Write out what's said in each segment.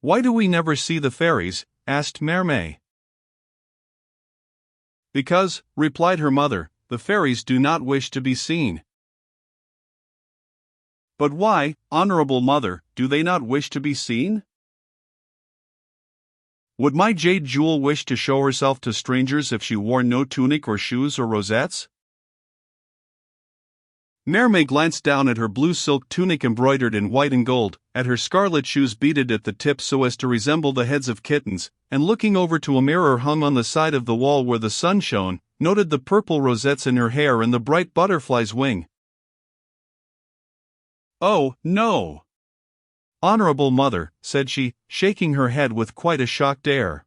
Why do we never see the fairies? Asked Mermaid. Because, replied her mother, the fairies do not wish to be seen. But why, honorable mother, do they not wish to be seen? Would my jade jewel wish to show herself to strangers if she wore no tunic or shoes or rosettes? Mermaid glanced down at her blue silk tunic embroidered in white and gold, at her scarlet shoes beaded at the tips so as to resemble the heads of kittens, and looking over to a mirror hung on the side of the wall where the sun shone, noted the purple rosettes in her hair and the bright butterfly's wing. Oh, no! Honorable mother, said she, shaking her head with quite a shocked air.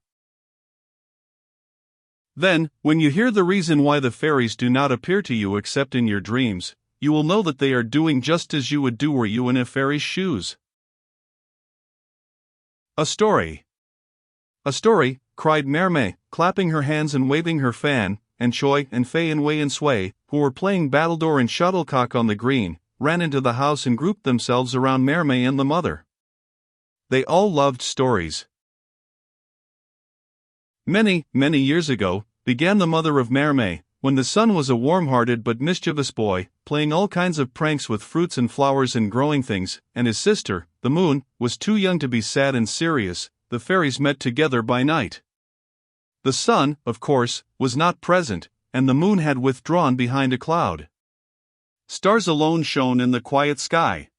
Then, when you hear the reason why the fairies do not appear to you except in your dreams, you will know that they are doing just as you would do were you in a fairy's shoes. A story. A story, cried Mermaid, clapping her hands and waving her fan, and Choi and Fei and Wei and Sway, who were playing battledore and shuttlecock on the green, ran into the house and grouped themselves around Mermaid and the mother. They all loved stories. Many, many years ago, began the mother of Mermaid, when the son was a warm-hearted but mischievous boy, playing all kinds of pranks with fruits and flowers and growing things, and his sister, the moon, was too young to be sad and serious. The fairies met together by night. The sun, of course, was not present, and the moon had withdrawn behind a cloud. Stars alone shone in the quiet sky.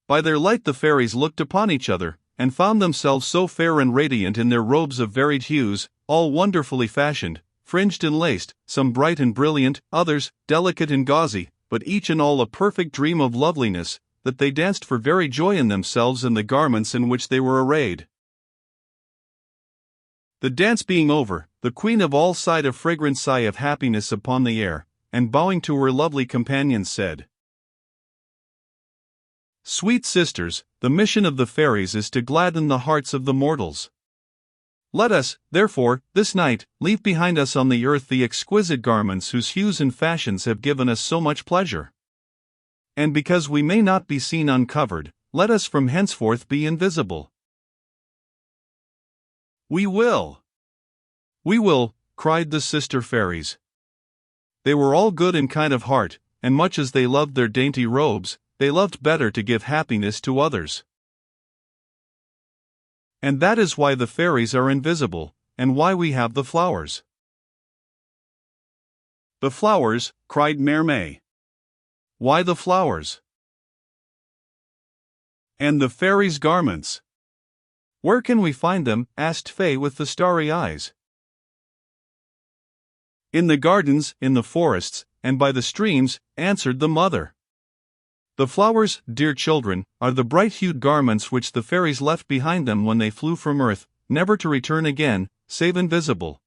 By their light the fairies looked upon each other, and found themselves so fair and radiant in their robes of varied hues, all wonderfully fashioned, fringed and laced, some bright and brilliant, others delicate and gauzy, but each and all a perfect dream of loveliness, that they danced for very joy in themselves and the garments in which they were arrayed. The dance being over, the queen of all sighed a fragrant sigh of happiness upon the air, and bowing to her lovely companions said, Sweet sisters, the mission of the fairies is to gladden the hearts of the mortals. Let us, therefore, this night, leave behind us on the earth the exquisite garments whose hues and fashions have given us so much pleasure. And because we may not be seen uncovered, let us from henceforth be invisible. We will! We will, cried the sister fairies. They were all good and kind of heart, and much as they loved their dainty robes, they loved better to give happiness to others. And that is why the fairies are invisible, and why we have the flowers. The flowers, cried Mermaid. Why the flowers? And the fairies' garments. Where can we find them? Asked Fei with the starry eyes. In the gardens, in the forests, and by the streams, answered the mother. The flowers, dear children, are the bright-hued garments which the fairies left behind them when they flew from earth, never to return again, save invisible.